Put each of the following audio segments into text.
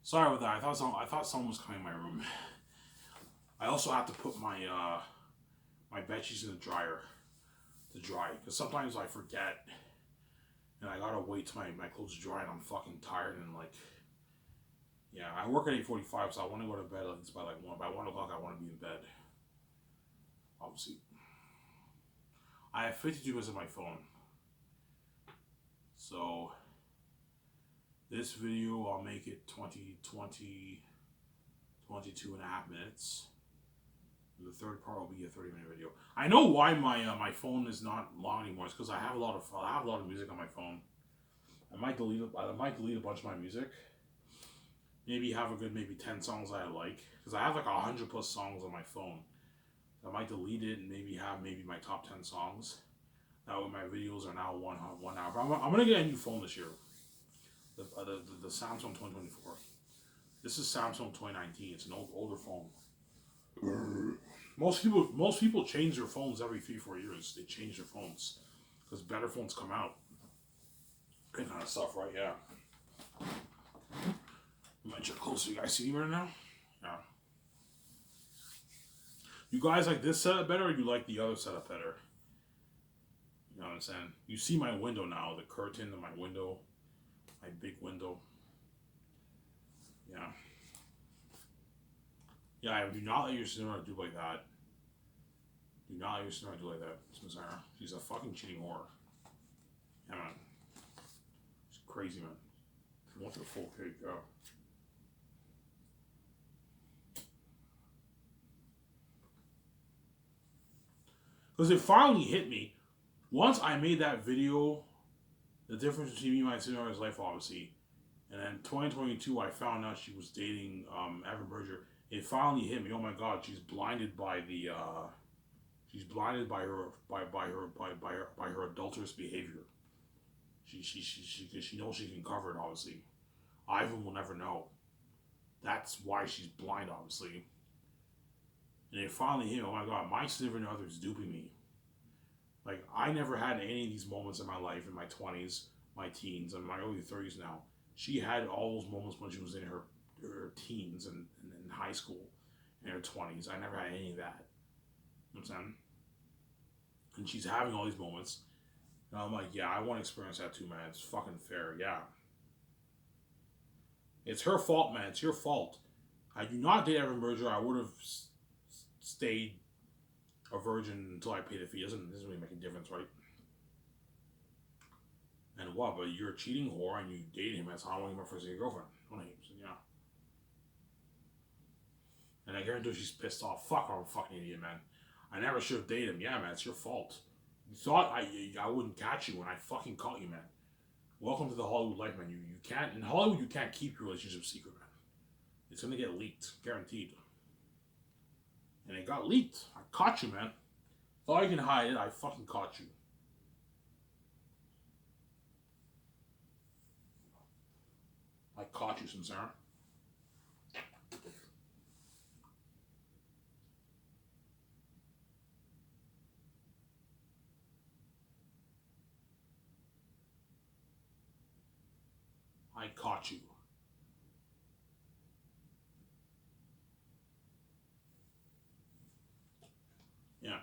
Sorry about that. I thought someone was coming in my room. I also have to put my bed sheets in the dryer to dry because sometimes I forget and I gotta wait till my clothes dry and I'm fucking tired and like yeah. I work at 8:45, so I want to go to bed at least by like one. By 1 o'clock, I want to be in bed. Obviously, I have 52 minutes on my phone, so this video I'll make it 22 and a half minutes. The third part will be a 30-minute video. I know why my phone is not long anymore. It's because I have a lot of music on my phone. I might delete a bunch of my music. Maybe have a good maybe 10 songs that I like because I have like 100+ songs on my phone. I might delete it and maybe have maybe my top 10 songs. That way my videos are now one hour. But I'm gonna get a new phone this year. The Samsung 2024. This is Samsung 2019. It's an older phone. Most people change their phones every 3-4 years. They change their phones because better phones come out. Good kind of stuff, right? Yeah. You might check closer. You guys see me right now? Yeah. You guys like this setup better, or you like the other setup better? You know what I'm saying? You see my window now, the curtain of my window, my big window. Yeah. Yeah, I do not let your sister do like that. Do not let your sister do like that, Sarah. She's a fucking cheating whore. Yeah, man. She's crazy, man. She wants a full cake, yeah. Because it finally hit me. Once I made that video, the difference between me and my sister's life, obviously, and then 2022, I found out she was dating Evan Berger. It finally hit me. Oh my God, she's blinded by the she's blinded by her adulterous behavior. She knows she can cover it. Obviously, Ivan will never know. That's why she's blind, obviously. And it finally hit me. Oh my God, my significant other is duping me. Like I never had any of these moments in my life in my 20s, my teens, and my early 30s now. She had all those moments when she was in her teens and in high school, in her 20s. I never had any of that. You know what I'm saying? And she's having all these moments. And I'm like, yeah, I want to experience that too, man. It's fucking fair. Yeah. It's her fault, man. It's your fault. I do not date Evan Berger. I would have stayed a virgin until I paid the fee. Doesn't really make a difference, right? And what? But you're a cheating whore and you dated him. That's how I want you my first girlfriend. Yeah. And I guarantee she's pissed off. Fuck, I'm a fucking idiot, man. I never should have dated him. Yeah, man, it's your fault. You thought I wouldn't catch you when I fucking caught you, man. Welcome to the Hollywood life, man. You can't in Hollywood. You can't keep your relationship secret, man. It's gonna get leaked, guaranteed. And it got leaked. I caught you, man. Thought I can hide it. I fucking caught you. I caught you, Samsara. I caught you. Yeah.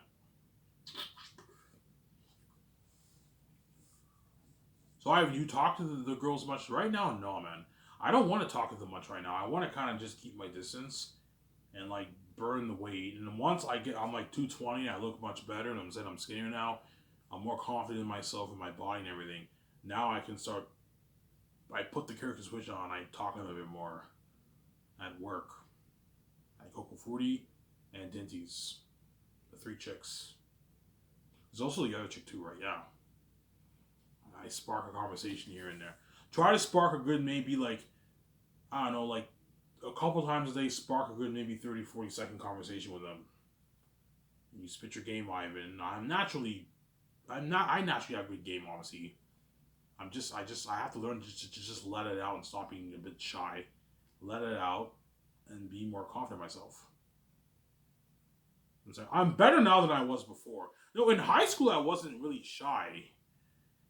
So have you talked to the girls much right now? No, man. I don't want to talk to them much right now. I want to kind of just keep my distance and like burn the weight. And once I'm like 220, I look much better, and I'm saying I'm skinnier now. I'm more confident in myself and my body and everything. Now I can start. I put the character switch on. I talk a little bit more at work. At Coco Fruity and Dinty's, the three chicks. There's also the other chick too, right? Yeah. I spark a conversation here and there. Try to spark a good maybe like I don't know like a couple times a day. Spark a good maybe 30-40 second conversation with them. And you spit your game vibe in. I naturally have good game. Obviously, I have to learn to just let it out and stop being a bit shy. Let it out and be more confident in myself. I'm better now than I was before. In high school I wasn't really shy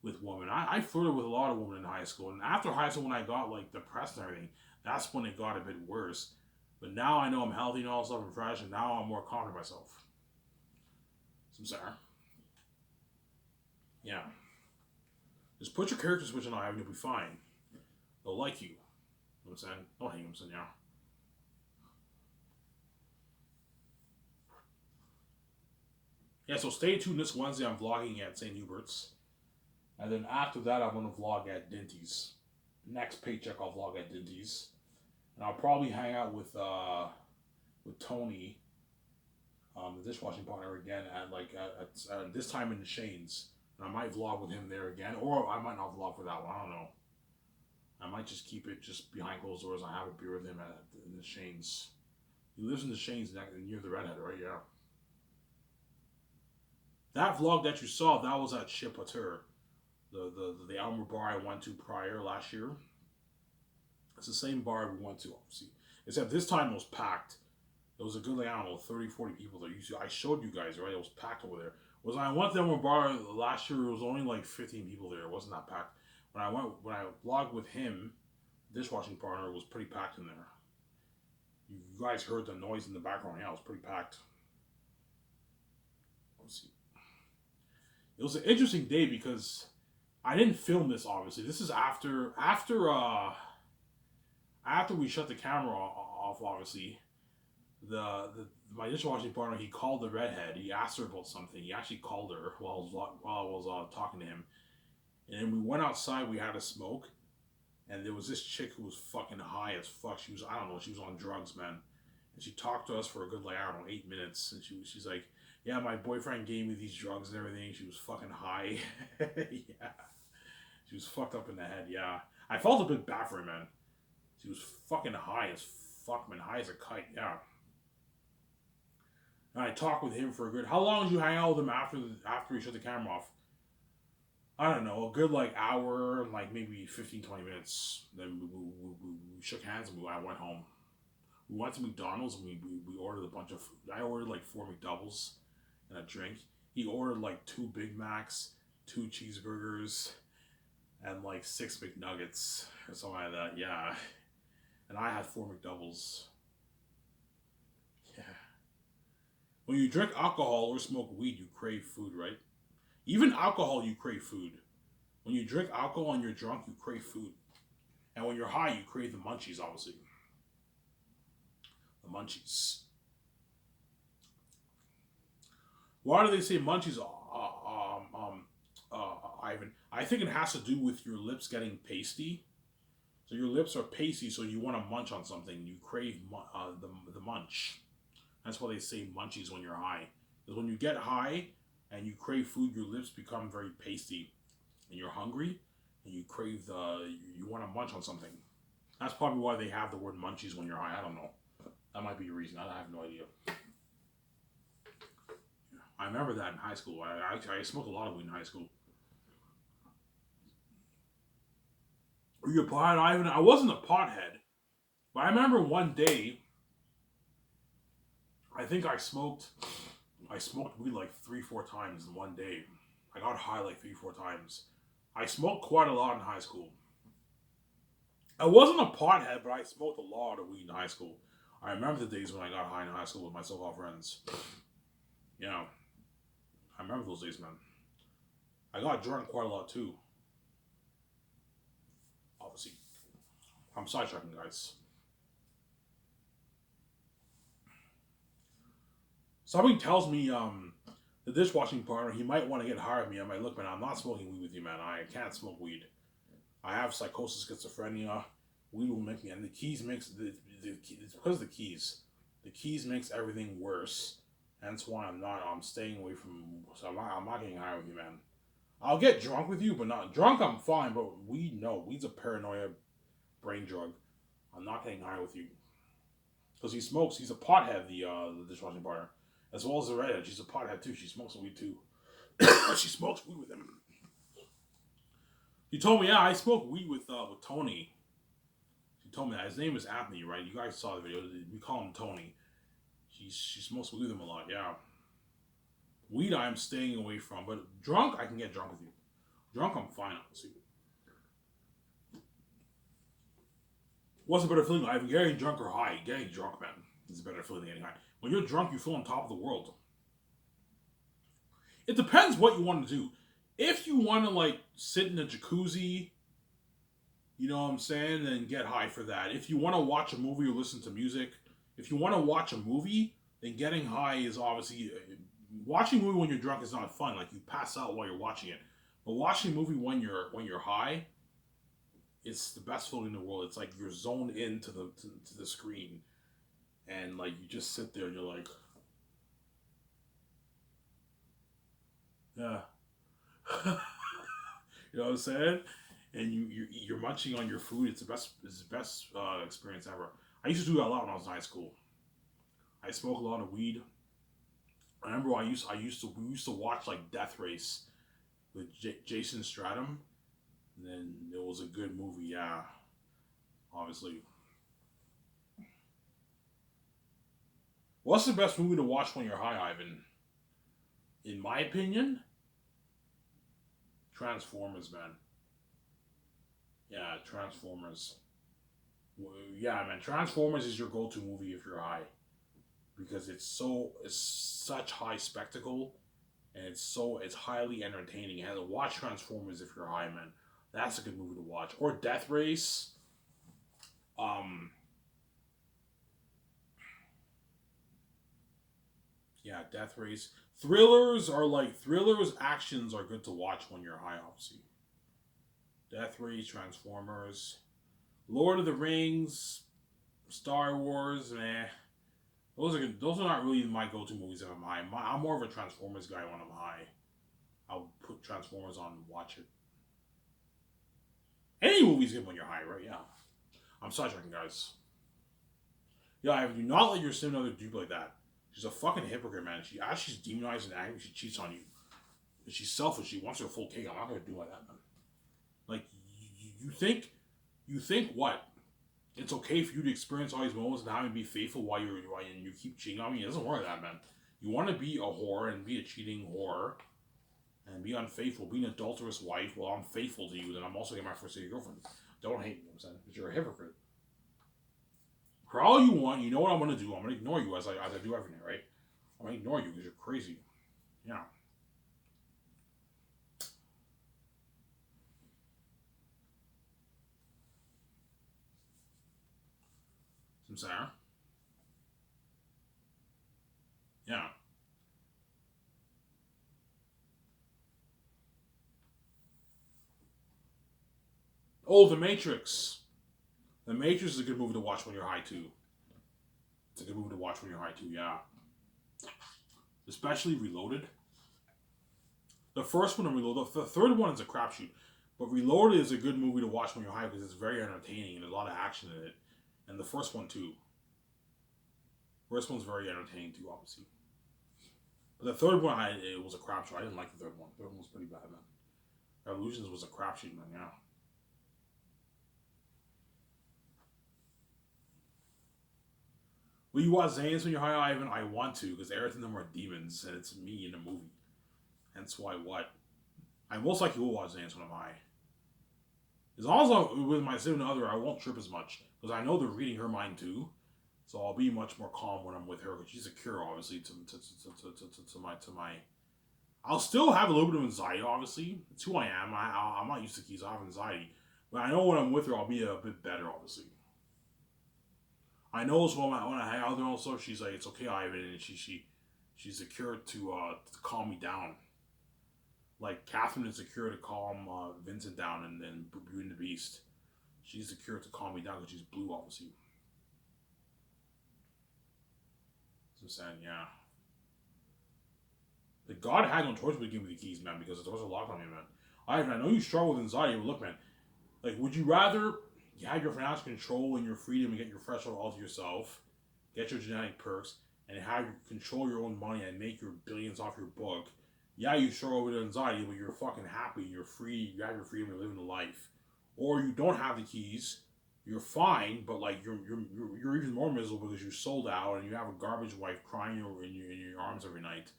with women. I flirted with a lot of women in high school, and after high school when I got like depressed and everything, That's when it got a bit worse. But now I know I'm healthy and all stuff and fresh, and now I'm more confident in myself. So I'm sorry. Yeah. Just put your character switch on and you'll be fine. They'll like you. You know what I'm saying? Don't hang them, yeah. Yeah, so stay tuned this Wednesday. I'm vlogging at St. Hubert's. And then after that, I'm going to vlog at Dinty's. Next paycheck, I'll vlog at Dinty's. And I'll probably hang out with Tony, the dishwashing partner, again at this time in the Shanes. And I might vlog with him there again. Or I might not vlog for that one. I don't know. I might just keep it just behind closed doors. I have a beer with him in the Shanes. He lives in the Shanes near the Redhead, right? Yeah. That vlog that you saw, that was at Chez Pater, the Elmer bar I went to prior last year. It's the same bar we went to, obviously. Except this time it was packed. There was a good, like, I don't know, 30, 40 people there. I showed you guys, right? It was packed over there. When I went to the Elmer bar last year, it was only like 15 people there. It wasn't that packed. When I vlogged with him, dishwashing partner, it was pretty packed in there. You guys heard the noise in the background. Yeah, it was pretty packed. Let's see. It was an interesting day because I didn't film this, obviously. This is after we shut the camera off, obviously. My dishwashing partner, he called the redhead. He asked her about something. He actually called her while I was talking to him. And then we went outside. We had a smoke, and there was this chick who was fucking high as fuck. She was, I don't know, she was on drugs, man. And she talked to us for a good, like, I don't know, 8 minutes. And she's like, yeah, my boyfriend gave me these drugs and everything. She was fucking high. Yeah. She was fucked up in the head, yeah. I felt a bit bad for her, man. She was fucking high as fuck, man. High as a kite, yeah. And I talked with him for a good... How long did you hang out with him after we shut the camera off? I don't know, a good, like, hour, like, maybe 15, 20 minutes. Then we shook hands and I went home. We went to McDonald's and we ordered a bunch of food. I ordered, like, 4 McDoubles and a drink. He ordered, like, 2 Big Macs, 2 cheeseburgers, and, like, 6 McNuggets or something like that, yeah. And I had 4 McDoubles. Yeah. When you drink alcohol or smoke weed, you crave food, right? Even alcohol, you crave food. When you drink alcohol and you're drunk, you crave food. And when you're high, you crave the munchies, obviously. The munchies. Why do they say munchies, Ivan? I think it has to do with your lips getting pasty. So your lips are pasty, so you want to munch on something. You crave the munch. That's why they say munchies when you're high. Because when you get high and you crave food, your lips become very pasty. And you're hungry, and you crave you want to munch on something. That's probably why they have the word munchies when you're high. I don't know. That might be a reason. I have no idea. I remember that in high school. I smoked a lot of weed in high school. Were you a pothead, Ivan? I wasn't a pothead. But I remember one day, I think I smoked weed like 3-4 times in one day. I got high like 3-4 times. I smoked quite a lot in high school. I wasn't a pothead, but I smoked a lot of weed in high school. I remember the days when I got high in high school with my so-called friends. Yeah. I remember those days, man. I got drunk quite a lot too. Obviously. I'm sidetracking, guys. Something tells me, the dishwashing partner, he might want to get higher with me. I'm like, look, man, I'm not smoking weed with you, man. I can't smoke weed. I have psychosis, schizophrenia. Weed will make me, and the keys makes it's because of the keys. The keys makes everything worse. That's why I'm staying away from. So I'm not getting high with you, man. I'll get drunk with you, but not drunk. I'm fine, but weed, no. Weed's a paranoia brain drug. I'm not getting high with you because he smokes. He's a pothead. The dishwashing partner, as well as the redhead. She's a pothead too. She smokes weed too. She smokes weed with him. He told me, yeah, I smoked weed with Tony. She told me that his name is Anthony, right? You guys saw the video. We call him Tony. She smokes weed with him a lot, yeah. Weed I'm staying away from, but drunk I can get drunk with you. Drunk I'm fine, obviously. What's a better feeling? Either getting drunk or high? Getting drunk, man, is a better feeling than getting high. When you're drunk, you feel on top of the world. It depends what you want to do. If you want to like sit in a jacuzzi, you know what I'm saying, then get high for that. If you want to watch a movie or listen to music, if you want to watch a movie, then getting high is obviously watching a movie when you're drunk is not fun. Like you pass out while you're watching it. But watching a movie when you're high, it's the best feeling in the world. It's like you're zoned into to the screen, and like you just sit there and you're like, yeah, you know what I'm saying? And you're munching on your food. It's the best experience ever. I used to do that a lot when I was in high school. I smoked a lot of weed. I remember we used to watch like Death Race with Jason Stratham. And then it was a good movie, yeah. Obviously. What's the best movie to watch when you're high, Ivan? In my opinion, Transformers, man. Yeah, Transformers. Yeah, man. Transformers is your go-to movie if you're high because it's such high spectacle and it's highly entertaining. And to watch Transformers if you're high, man. That's a good movie to watch. Or Death Race. Um, yeah, Death Race. Thrillers. Actions are good to watch when you're high, obviously. Death Race, Transformers, Lord of the Rings, Star Wars. Meh. Those are good. Those are not really my go-to movies if I'm high. I'm more of a Transformers guy when I'm high. I'll put Transformers on and watch it. Any movie's good when you're high, right? Yeah. I'm sidetracking, guys. Yeah, I do not let your significant other dupe like that. She's a fucking hypocrite, man. She's demonized and angry. She cheats on you. And she's selfish. She wants her full cake. I'm not gonna do like that, man. Like you think what? It's okay for you to experience all these moments and having to be faithful while you keep cheating on me. It doesn't work like that, man. You want to be a whore and be a cheating whore and be unfaithful, be an adulterous wife. Well, I'm faithful to you, then I'm also getting my first lady girlfriend. Don't hate me, I'm saying, because you're a hypocrite. For all you want, you know what I'm gonna do. I'm gonna ignore you as I do everything, right? I'm gonna ignore you because you're crazy. Yeah. I'm saying, yeah. Oh, The Matrix. The Matrix is a good movie to watch when you're high too. It's a good movie to watch when you're high too. Yeah. Especially Reloaded. The first one and Reloaded. The third one is a crapshoot. But Reloaded is a good movie to watch when you're high because it's very entertaining and there's a lot of action in it. And the first one too. First one's very entertaining too, obviously. But the third one, it was a crapshoot. I didn't like the third one. The third one was pretty bad, man. Revolutions was a crapshoot, man. Yeah. Will you watch Zanes when you're high, Ivan? I want to because everything of them are demons and it's me in the movie. Hence why what? I most likely will watch Zanes when I'm high. As long as I'm with my significant other, I won't trip as much because I know they're reading her mind too. So I'll be much more calm when I'm with her because she's a cure, obviously, to my. I'll still have a little bit of anxiety, obviously. It's who I am. I'm not used to keys. I have anxiety. But I know when I'm with her, I'll be a bit better, obviously. I know so when I hang out with her and stuff, she's like, it's okay, Ivan. And she's a cure to calm me down. Like Catherine is a cure to calm Vincent down and then Beauty and the Beast. She's the cure to calm me down because she's blue, obviously. So I'm saying, yeah. Like God had no choice but to give me the keys, man, because the doors are locked on me, man. I know you struggle with anxiety, but look, man, like, would you rather you have your financial control and your freedom and get your fresh all to yourself, get your genetic perks, and have you control your own money and make your billions off your book? Yeah, you struggle with anxiety, but you're fucking happy, you're free, you have your freedom, you're living a life. Or you don't have the keys, you're fine, but like you're even more miserable because you sold out and you have a garbage wife crying in your arms every night,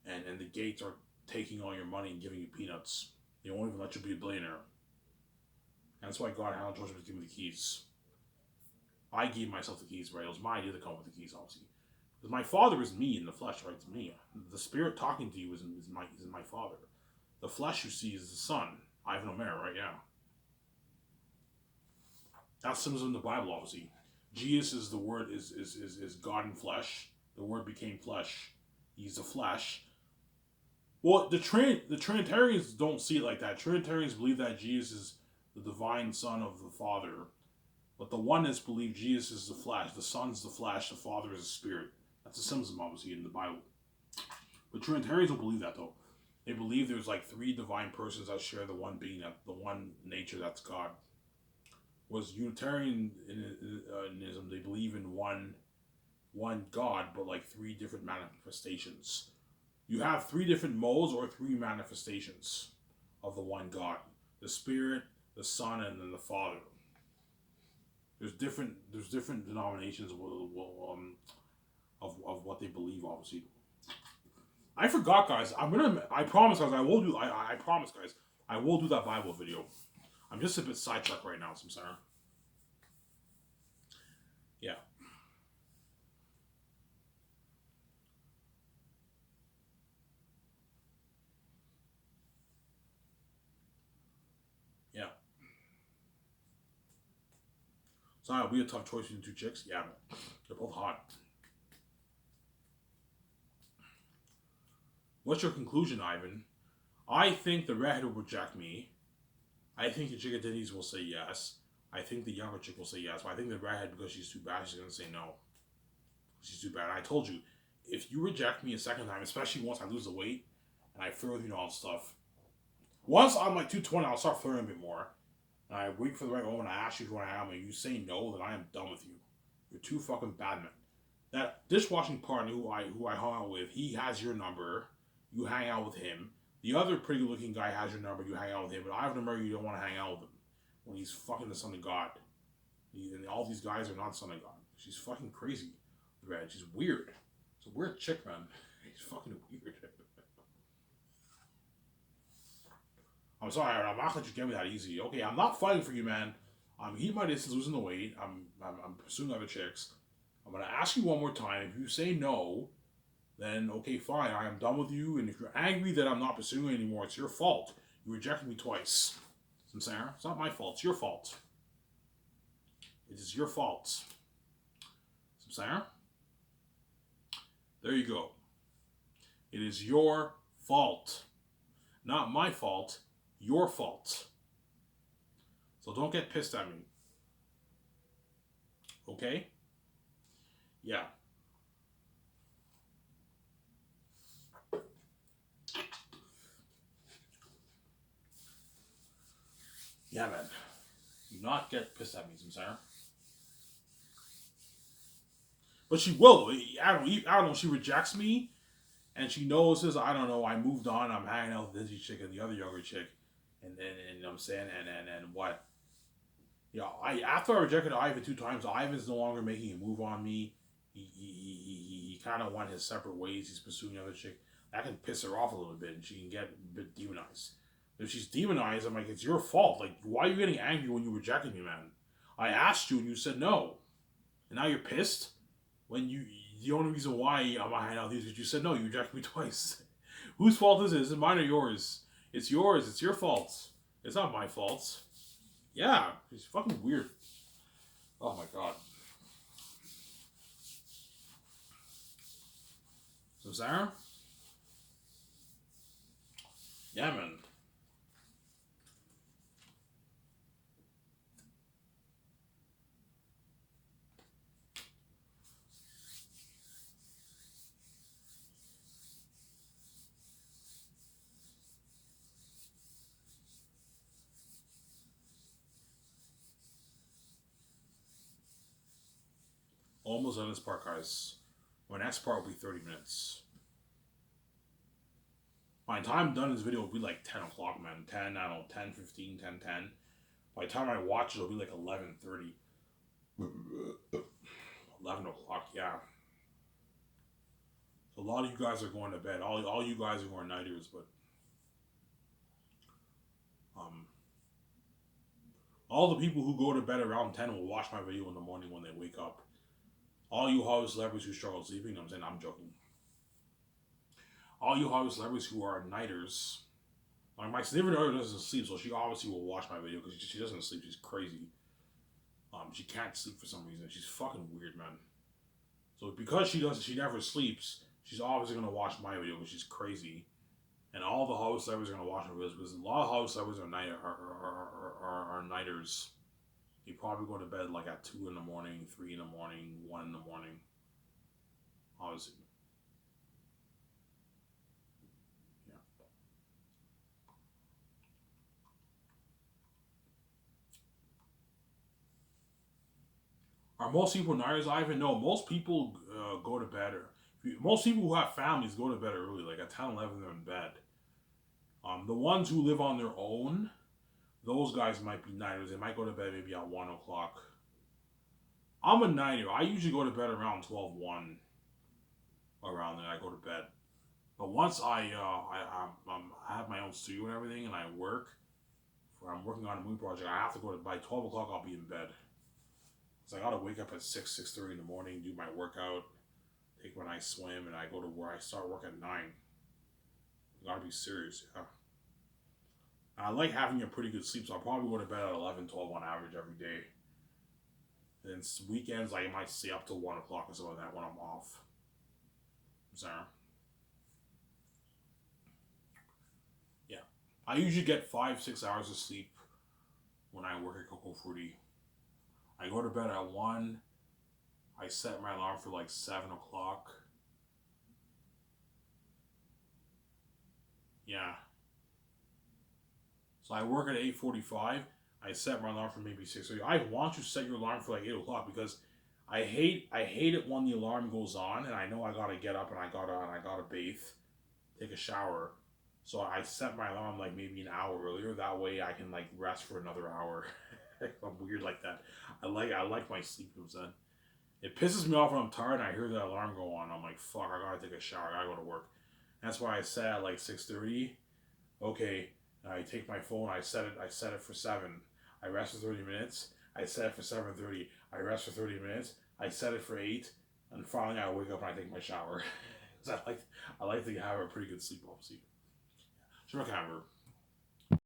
and the gates are taking all your money and giving you peanuts. They won't even let you be a billionaire. And that's why God had no choice but to give me the keys. I gave myself the keys, right? It was my idea to come up with the keys, obviously. Because my Father is me in the flesh, right? It's me. The Spirit talking to you is my Father. The flesh you see is the Son. I have no merit, right? Yeah. That's symbolism in the Bible, obviously. Jesus is the Word, is God in flesh. The Word became flesh. He's the flesh. Well, the Trinitarians don't see it like that. Trinitarians believe that Jesus is the divine Son of the Father. But the oneness believe Jesus is the flesh. The Son's the flesh. The Father is the Spirit. That's a symbolism, obviously, in the Bible. But Trinitarians don't believe that, though. They believe there's like three divine persons that share the one being, the one nature that's God. Was Unitarianism, they believe in one God, but like three different manifestations. You have three different modes or three manifestations of the one God. The Spirit, the Son, and then the Father. There's different denominations of what they believe, obviously. I forgot, guys. I promise, guys. I promise, guys. I will do that Bible video. I'm just a bit sidetracked right now, Samsara. Yeah. Yeah. So it'll be a tough choice between two chicks. Yeah, man. They're both hot. What's your conclusion, Ivan? I think the redhead will reject me. I think the chick at Denny's will say yes. I think the younger chick will say yes. But I think the redhead, because she's too bad, she's going to say no. She's too bad. And I told you, if you reject me a second time, especially once I lose the weight and I flirt with you and all that stuff, once I'm like 220, I'll start flirting a bit more. And I wait for the right moment, I ask you who I am, and you say no, then I am done with you. You're too fucking bad, man. That dishwashing partner who I hung out with, he has your number. You hang out with him. The other pretty looking guy has your number, you hang out with him, but I have a number, you don't want to hang out with him. When he's fucking the Son of God. And all these guys are not the Son of God. She's fucking crazy, Red. She's weird. It's a weird chick, man. She's fucking weird. I'm sorry, I'm not gonna let you get me that easy. Okay, I'm not fighting for you, man. I'm heating my distance, losing the weight. I'm pursuing other chicks. I'm gonna ask you one more time. If you say no, then okay, fine. I am done with you. And if you're angry that I'm not pursuing you anymore, it's your fault. You rejected me twice. Sarah, it's not my fault. It's your fault. It is your fault. Sarah, there you go. It is your fault, not my fault. Your fault. So don't get pissed at me. Okay? Yeah. Yeah, man. Do not get pissed at me, Sarah. But she will. I don't know. She rejects me, and she knows this. I don't know. I moved on. I'm hanging out with this chick and the other younger chick, and I'm saying and what? Yeah. After I rejected Ivan 2 times, Ivan's no longer making a move on me. He kind of went his separate ways. He's pursuing another chick. That can piss her off a little bit, and she can get a bit demonized. If she's demonized, I'm like, it's your fault. Like, why are you getting angry when you rejected me, man? I asked you and you said no. And now you're pissed? When the only reason why I'm hanging out with you is because you said no, you rejected me twice. Whose fault is it? Is it mine or yours? It's yours. It's your fault. It's not my fault. Yeah, it's fucking weird. Oh my god. So, Sarah? Yeah, man. Almost done this part, guys. My next part will be 30 minutes. By the time I'm done this video, it'll be like 10 o'clock, man. 10, I don't know, 10, 15, 10, 10. By the time I watch it, it'll be like 11:30. 11 o'clock, yeah. So a lot of you guys are going to bed. All you guys are going nighters, but All the people who go to bed around 10 will watch my video in the morning when they wake up. All you Hollywood celebrities who struggle sleeping, I'm saying, I'm joking. All you Hollywood celebrities who are nighters, like my significant other doesn't sleep, so she obviously will watch my video because she doesn't sleep. She's crazy. She can't sleep for some reason. She's fucking weird, man. So because she never sleeps. She's obviously gonna watch my video because she's crazy. And all the Hollywood celebrities are gonna watch my videos because a lot of Hollywood celebrities are nighters. They probably go to bed like at 2 in the morning, 3 in the morning, 1 in the morning. Obviously. Yeah. Are most people nighters? I even know. Most people go to bed. Most people who have families go to bed early, like at 10, 11, they're in bed. The ones who live on their own, those guys might be nighters. They might go to bed maybe at 1 o'clock. I'm a nighter. I usually go to bed around 12, 1. Around there, I go to bed. But once I have my own studio and everything, and I work, I'm working on a movie project, I have to go to, by 12 o'clock, I'll be in bed. So I gotta wake up at 6:30 in the morning, do my workout, take my nice swim, and I go to where I start work at 9. I gotta be serious, yeah. I like having a pretty good sleep, so I'll probably go to bed at 11, 12 on average every day. And weekends, I might stay up till 1 o'clock or something like that when I'm off. Sarah. Yeah. I usually get 5, 6 hours of sleep when I work at Coco Fruity. I go to bed at 1. I set my alarm for like 7 o'clock. Yeah. So I work at 8:45. I set my alarm for maybe 6:30. I want you to set your alarm for like 8 o'clock because I hate it when the alarm goes on and I know I gotta get up and I gotta bathe, take a shower. So I set my alarm like maybe an hour earlier. That way I can like rest for another hour. I'm weird like that. I like my sleep. You know what I'm saying? It pisses me off when I'm tired and I hear the alarm go on. I'm like, fuck, I gotta take a shower. I gotta go to work. That's why I set at like 6:30. Okay, I take my phone. I set it for 7. I rest for 30 minutes. I set it for 7:30. I rest for 30 minutes. I set it for 8, and finally I wake up and I take my shower. 'Cause I like to have a pretty good sleep, obviously. Sure, I can have her.